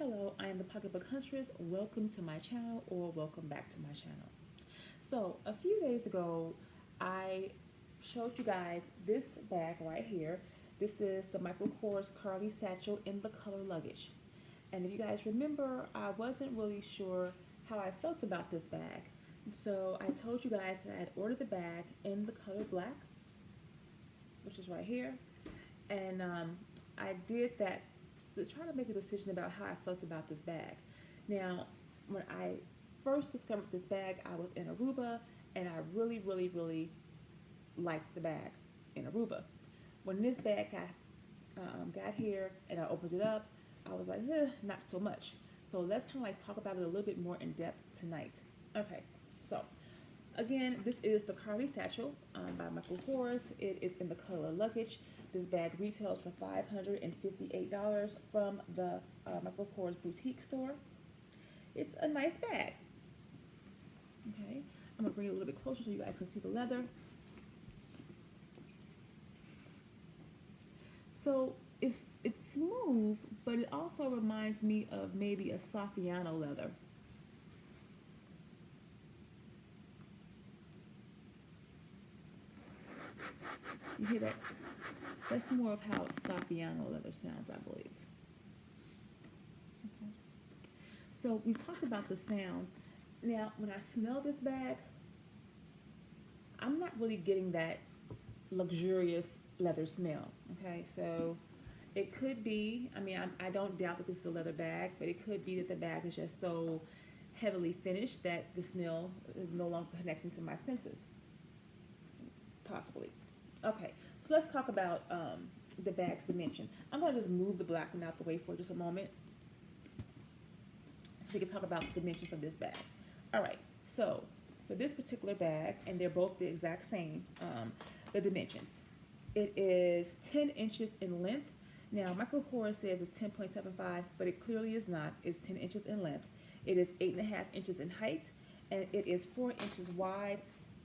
Hello, I am the Pocketbook Huntress. Welcome to my channel or welcome back to my channel. So, a few days ago, I showed you guys this bag right here. This is the Michael Kors Karlie Satchel in the color luggage. And if you guys remember, I wasn't really sure how I felt about this bag. So, I told you guys that I had ordered the bag in the color black, which is right here. And I did that to try to make a decision about how I felt about this bag. Now, when I first discovered this bag, I was in Aruba, and I really liked the bag in Aruba. When this bag got here and I opened it up, I was like, not so much. So let's kind of like talk about it a little bit more in depth tonight. Okay, so again, this is the Karlie Satchel by Michael Kors. It is in the color luggage. This bag retails for $558 from the Michael Kors boutique store. It's a nice bag. Okay, I'm gonna bring it a little bit closer so you guys can see the leather. So it's smooth, but it also reminds me of maybe a Saffiano leather. You hear that? That's more of how Saffiano leather sounds, I believe. Okay. So we've talked about the sound. Now, when I smell this bag, I'm not really getting that luxurious leather smell. Okay, so it could be, I don't doubt that this is a leather bag, but it could be that the bag is just so heavily finished that the smell is no longer connecting to my senses. Possibly. Okay, so let's talk about the bag's dimension. I'm going to just move the black one out the way for just a moment so we can talk about the dimensions of this bag. All right, so for this particular bag, and they're both the exact same, the dimensions. It is 10 inches in length. Now, Michael Kors says it's 10.75, but it clearly is not. It's 10 inches in length. It is 8.5 inches in height, and it is 4 inches wide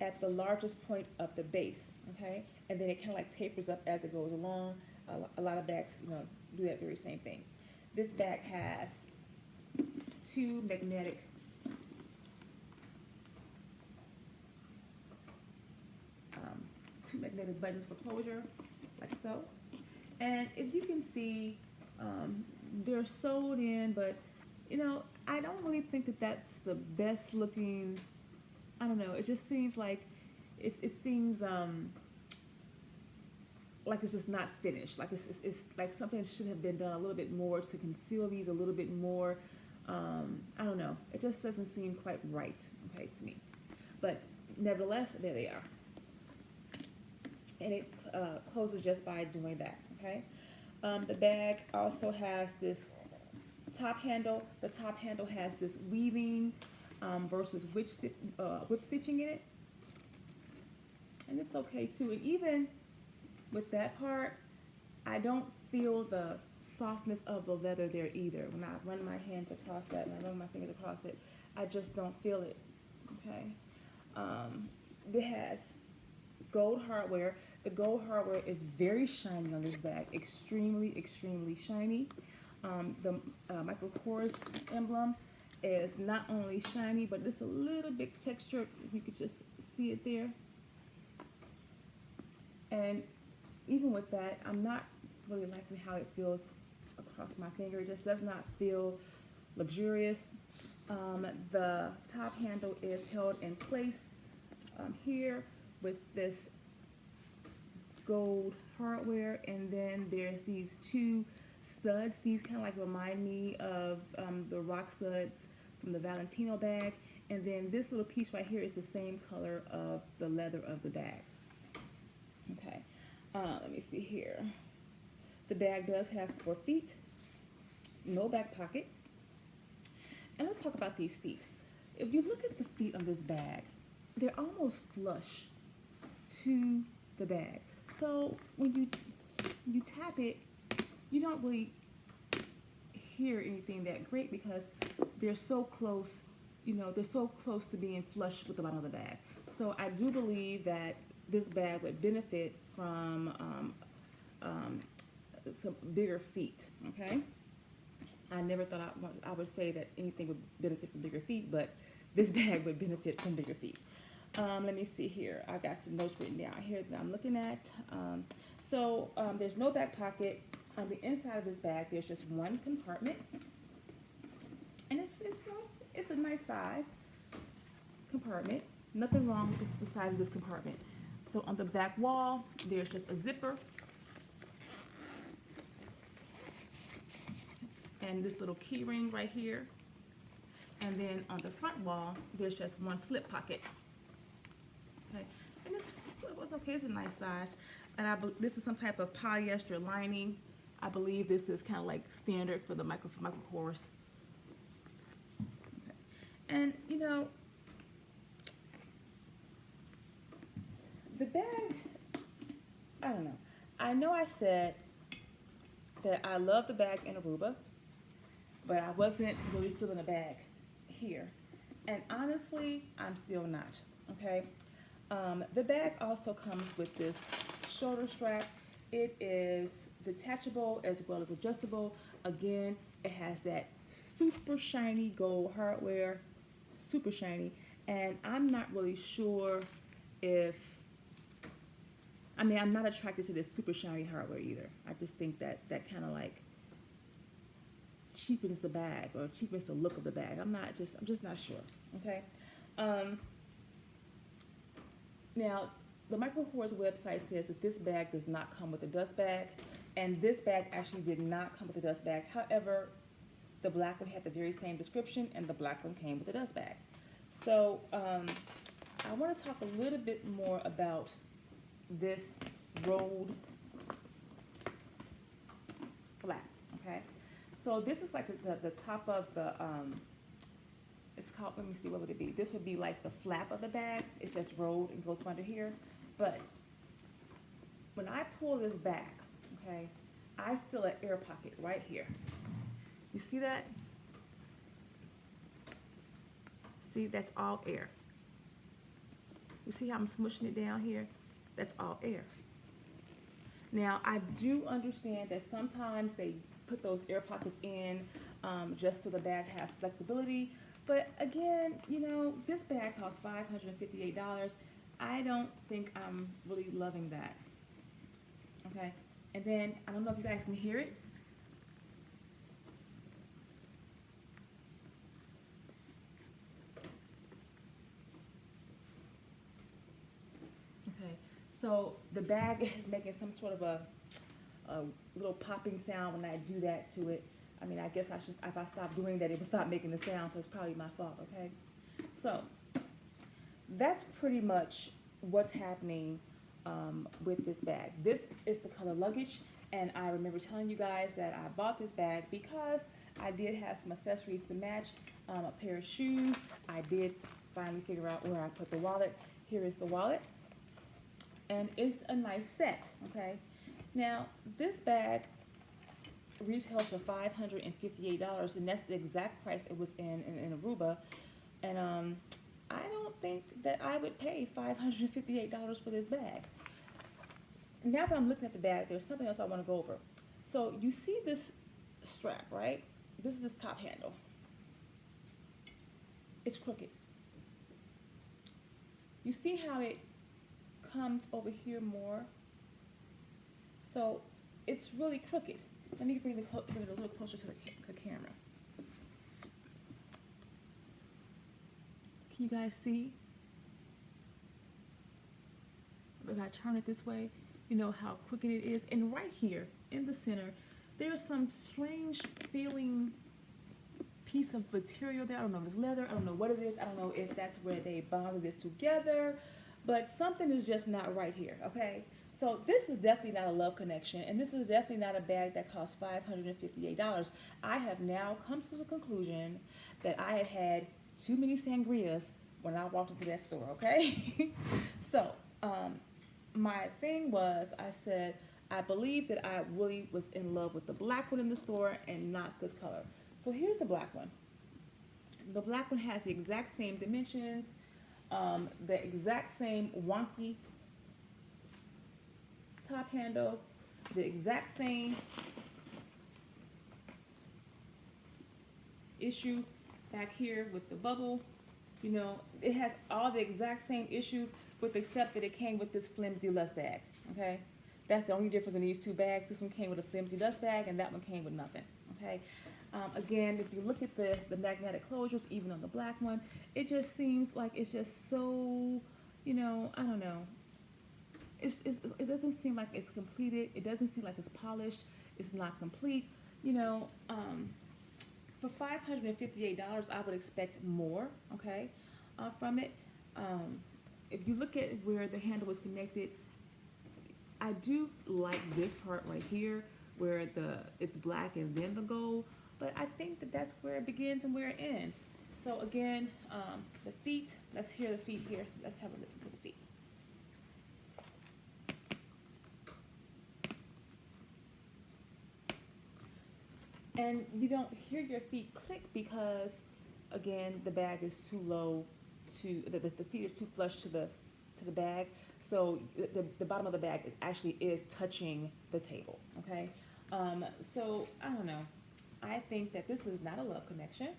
at the largest point of the base, okay? And then it kind of like tapers up as it goes along. A lot of bags, do that very same thing. This bag has two magnetic buttons for closure, like so. And if you can see, they're sewed in, but I don't really think that that's the best looking. I don't know. It just seems like it seems like it's just not finished. Like it's like something should have been done a little bit more to conceal these a little bit more. I don't know. It just doesn't seem quite right, okay, to me. But nevertheless, there they are. And it closes just by doing that, okay? The bag also has this top handle. The top handle has this weaving versus whip stitching in it. And it's okay too. And even with that part, I don't feel the softness of the leather there either. When I run my hands across that, and I run my fingers across it, I just don't feel it, okay? It has gold hardware. The gold hardware is very shiny on this bag, extremely shiny. The Michael Kors emblem is not only shiny, but it's a little bit textured. You could just see it there. And even with that, I'm not really liking how it feels across my finger. It just does not feel luxurious. The top handle is held in place here with this gold hardware, and then there's these two studs. These kind of like remind me of the rock studs from the Valentino bag, and then this little piece right here is the same color of the leather of the bag. Okay, let me see here. The bag does have 4 feet, no back pocket, and let's talk about these feet. If you look at the feet of this bag, they're almost flush to the bag. So when you tap it, you don't really hear anything that great because they're so close, they're so close to being flush with the bottom of the bag. So I do believe that this bag would benefit from some bigger feet, okay? I never thought I would say that anything would benefit from bigger feet, but this bag would benefit from bigger feet. Let me see here. I got some notes written down here that I'm looking at. There's no back pocket. On the inside of this bag, there's just one compartment, and it's a nice size compartment. Nothing wrong with the size of this compartment. So on the back wall, there's just a zipper and this little key ring right here. And then on the front wall, there's just one slip pocket. Okay, and this was okay. It's a nice size. And this is some type of polyester lining. I believe this is kind of like standard for the Michael Kors. Okay. And you know, the bag, I don't know. I know I said that I love the bag in Aruba, but I wasn't really feeling the bag here. And honestly, I'm still not, okay? The bag also comes with this shoulder strap. It is detachable as well as adjustable. Again, it has that super shiny gold hardware, super shiny. And I'm not really sure if, I'm not attracted to this super shiny hardware either. I just think that kind of like cheapens the bag or cheapens the look of the bag. I'm just not sure, okay? Now, the Michael Kors website says that this bag does not come with a dust bag, and this bag actually did not come with a dust bag. However, the black one had the very same description, and the black one came with a dust bag. So, I want to talk a little bit more about this rolled flap, okay? So this is like the top of the, it's called, let me see, what would it be? This would be like the flap of the bag. It's just rolled and goes under here. But when I pull this back, okay, I feel an air pocket right here. You see that? See, that's all air. You see how I'm smushing it down here? That's all air. Now, I do understand that sometimes they put those air pockets in just so the bag has flexibility. But again, you know, this bag costs $558. I don't think I'm really loving that. Okay? And then, I don't know if you guys can hear it. Okay, so the bag is making some sort of a little popping sound when I do that to it. I mean, I guess if I stop doing that, it would stop making the sound, so it's probably my fault, okay? So, that's pretty much what's happening with this bag. This is the color luggage, and I remember telling you guys that I bought this bag because I did have some accessories to match, a pair of shoes. I did finally figure out where I put the wallet. Here is the wallet, and it's a nice set, okay? Now, this bag retails for $558, and that's the exact price it was in Aruba. And I don't think that I would pay $558 for this bag. Now that I'm looking at the bag, there's something else I want to go over. So you see this strap, right? This is this top handle. It's crooked. You see how it comes over here more? So it's really crooked. Let me bring it a little closer to the camera. Can you guys see? If I turn it this way, you know how crooked it is. And right here in the center, there's some strange feeling piece of material there. I don't know if it's leather. I don't know what it is. I don't know if that's where they bonded it together. But something is just not right here, okay? So this is definitely not a love connection, and this is definitely not a bag that costs $558. I have now come to the conclusion that I had had too many sangrias when I walked into that store, okay? So my thing was, I said, I believe that I really was in love with the black one in the store and not this color. So here's the black one. The black one has the exact same dimensions, the exact same wonky top handle, the exact same issue back here with the bubble. You know, it has all the exact same issues, with except that it came with this flimsy dust bag. Okay, that's the only difference in these two bags. This one came with a flimsy dust bag, and that one came with nothing. Okay. Again, if you look at the magnetic closures, even on the black one, it just seems like it's just so, you know, I don't know. It doesn't seem like it's completed. It doesn't seem like it's polished. It's not complete. You know, for $558, I would expect more, okay, from it. If you look at where the handle was connected, I do like this part right here where it's black and then the gold, but I think that that's where it begins and where it ends. So again, the feet, let's hear the feet here. Let's have a listen to the feet. And you don't hear your feet click because, again, the bag is too low the feet is too flush to the bag. So the bottom of the bag actually is touching the table, okay? So I don't know. I think that this is not a love connection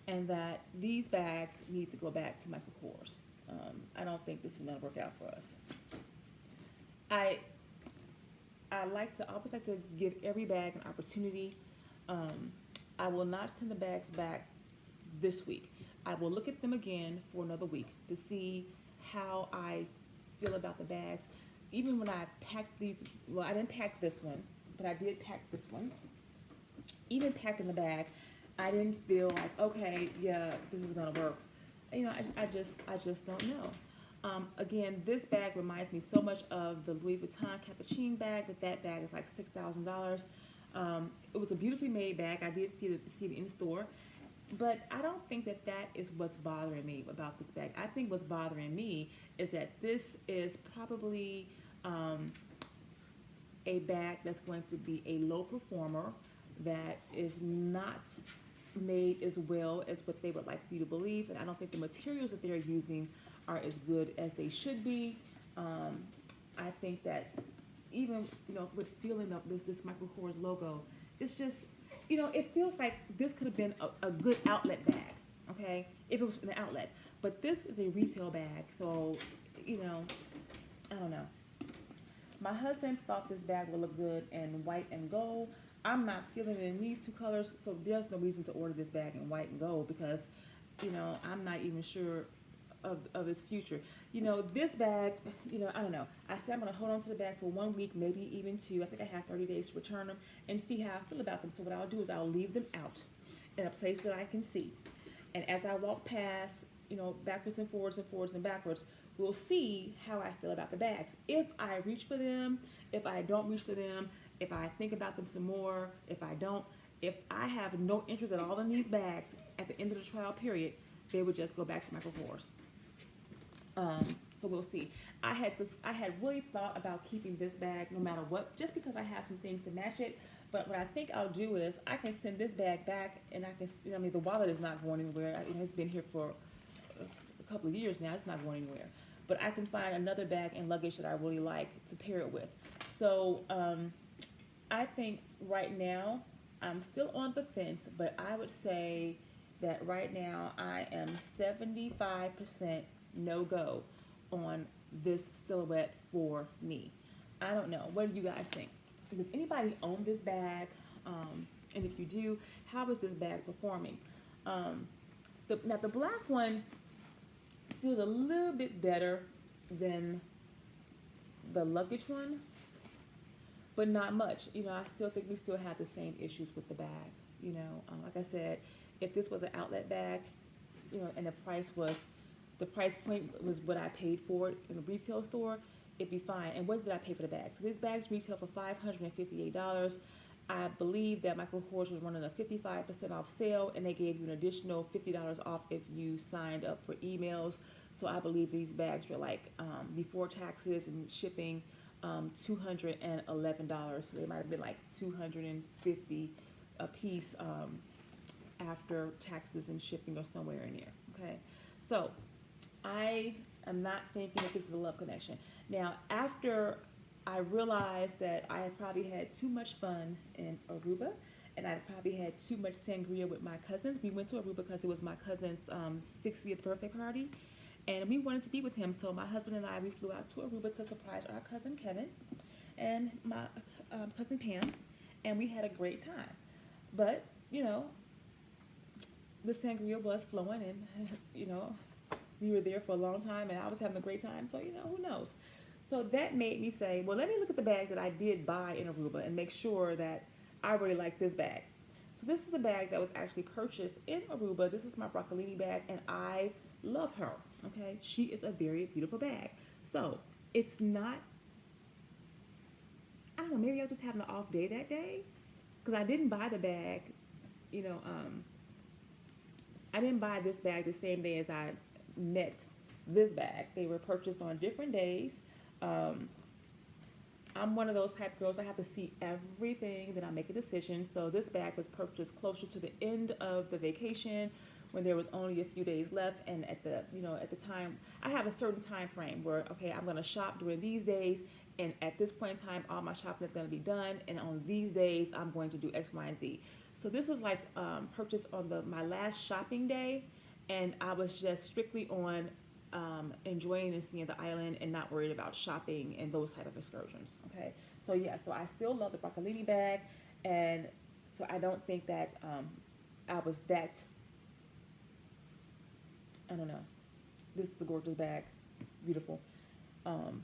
and that these bags need to go back to Michael Kors. I don't think this is gonna work out for us. I always like to give every bag an opportunity. I will not send the bags back this week. I will look at them again for another week to see how I feel about the bags. Even when I packed these, well, I didn't pack this one, but I did pack this one. Even packing the bag, I didn't feel like, okay, yeah, this is gonna work. You know, I just don't know. Again, this bag reminds me so much of the Louis Vuitton Capucine bag. That bag is like $6,000. It was a beautifully made bag. I did see it in store, but I don't think that is what's bothering me about this bag. I think what's bothering me is that this is probably a bag that's going to be a low performer, that is not made as well as what they would like for you to believe, and I don't think the materials that they're using are as good as they should be. I think that even, you know, with feeling of this Michael Kors logo, it's just, you know, it feels like this could have been a good outlet bag, okay, if it was an outlet. But this is a retail bag, so, you know, I don't know. My husband thought this bag would look good in white and gold. I'm not feeling it in these two colors, so there's no reason to order this bag in white and gold because, you know, I'm not even sure of its future. You know, this bag, you know, I don't know. I said I'm going to hold on to the bag for 1 week, maybe even 2. I think I have 30 days to return them and see how I feel about them. So what I'll do is I'll leave them out in a place that I can see. And as I walk past, you know, backwards and forwards and forwards and backwards, we'll see how I feel about the bags. If I reach for them, if I don't reach for them, if I think about them some more, if I don't, if I have no interest at all in these bags at the end of the trial period, they would just go back to Michael Kors. So we'll see. I had really thought about keeping this bag no matter what, just because I have some things to match it. But what I think I'll do is I can send this bag back, and I can, you know, I mean, the wallet is not going anywhere. It has been here for a couple of years now. It's not going anywhere. But I can find another bag and luggage that I really like to pair it with. So I think right now I'm still on the fence, but I would say that right now I am 75% no-go on this silhouette for me. I don't know. What do you guys think? Does anybody own this bag? And if you do, how is this bag performing? Now the black one feels a little bit better than the luggage one, but not much. You know, I still think we still have the same issues with the bag. You know, like I said, if this was an outlet bag, you know, and the price point was what I paid for it in a retail store, it'd be fine. And what did I pay for the bags? So these bags retail for $558. I believe that Michael Kors was running a 55% off sale, and they gave you an additional $50 off if you signed up for emails. So I believe these bags were like, before taxes and shipping, $211. So they might have been like $250 a piece after taxes and shipping or somewhere in there. Okay, so I am not thinking that this is a love connection. Now, after I realized that I had probably had too much fun in Aruba, and I probably had too much sangria with my cousins. We went to Aruba because it was my cousin's 60th birthday party, and we wanted to be with him. So my husband and I, we flew out to Aruba to surprise our cousin Kevin and my cousin Pam, and we had a great time. But the sangria was flowing, and we were there for a long time, and I was having a great time. So who knows? So that made me say, well, let me look at the bag that I did buy in Aruba and make sure that I really like this bag. So this is a bag that was actually purchased in Aruba. This is my broccolini bag, and I love her. Okay, she is a very beautiful bag. So it's not, I don't know, maybe I was just having an off day that day because I didn't buy the bag, you know, I didn't buy this bag the same day as I met this bag. They were purchased on different days. I'm one of those type of girls. I have to see everything, then I make a decision. So this bag was purchased closer to the end of the vacation when there was only a few days left. And at the time, I have a certain time frame where, okay, I'm going to shop during these days. And at this point in time, all my shopping is going to be done. And on these days, I'm going to do X, Y, and Z. So this was like purchased on my last shopping day. And I was just strictly on enjoying and seeing the island and not worried about shopping and those type of excursions. Okay, so yeah, so I still love the broccolini bag, and so I don't think that I was that, I don't know. This is a gorgeous bag, beautiful. So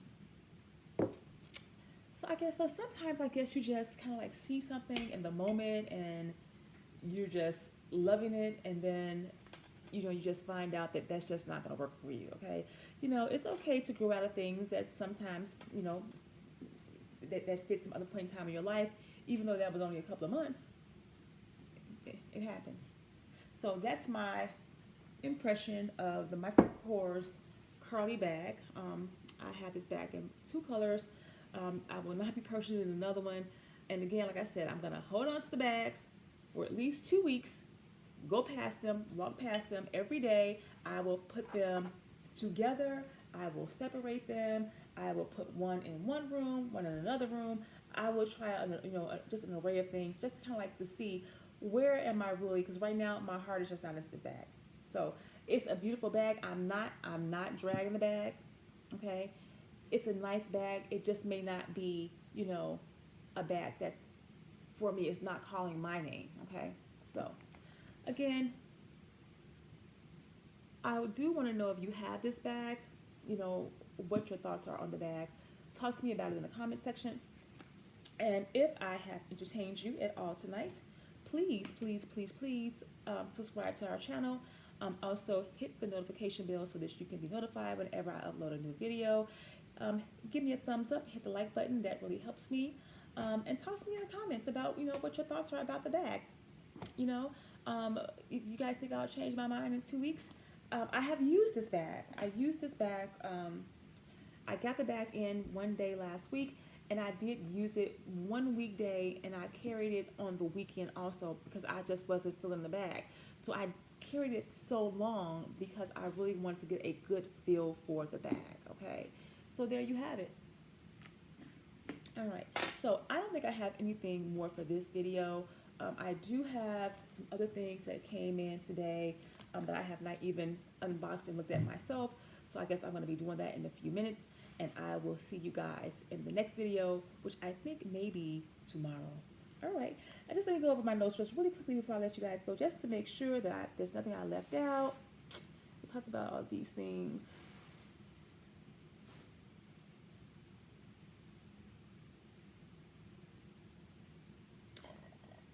I guess, so sometimes I guess you just kind of like see something in the moment and you're just loving it, and then you just find out that that's just not going to work for you. Okay, it's okay to grow out of things that sometimes that fits some other point in time in your life, even though that was only a couple of months. It happens. So that's my impression of the Micro Pores Karlie bag. I have this bag in 2 colors. I will not be purchasing another one. And again, like I said, I'm going to hold on to the bags for at least 2 weeks. Go past them, walk past them every day. I will put them together. I will separate them. I will put one in one room, one in another room. I will try, just an array of things, just kind of like to see where am I really, because right now my heart is just not into this bag. So it's a beautiful bag. I'm not dragging the bag. Okay, it's a nice bag. It just may not be, a bag that's for me. It's not calling my name. Okay, so. Again, I do want to know if you have this bag, what your thoughts are on the bag. Talk to me about it in the comment section. And if I have entertained you at all tonight, please, please, please, please subscribe to our channel. Also, hit the notification bell so that you can be notified whenever I upload a new video. Give me a thumbs up, hit the like button. That really helps me. And toss me in the comments about, what your thoughts are about the bag. If you guys think I'll change my mind in 2 weeks, I have used this bag. I used this bag. I got the bag in one day last week, and I did use it one weekday, and I carried it on the weekend also because I just wasn't feeling the bag. So I carried it so long because I really wanted to get a good feel for the bag. Okay, so there you have it. All right, so I don't think I have anything more for this video. I do have some other things that came in today that I have not even unboxed and looked at myself. So I guess I'm going to be doing that in a few minutes. And I will see you guys in the next video, which I think may be tomorrow. All right. And just let me go over my notes just really quickly before I let you guys go, just to make sure that there's nothing I left out. We talked about all these things.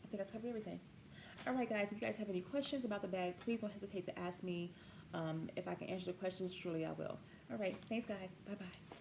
I think I covered everything. All right, guys, if you guys have any questions about the bag, please don't hesitate to ask me. If I can answer the questions, surely I will. All right, thanks, guys. Bye-bye.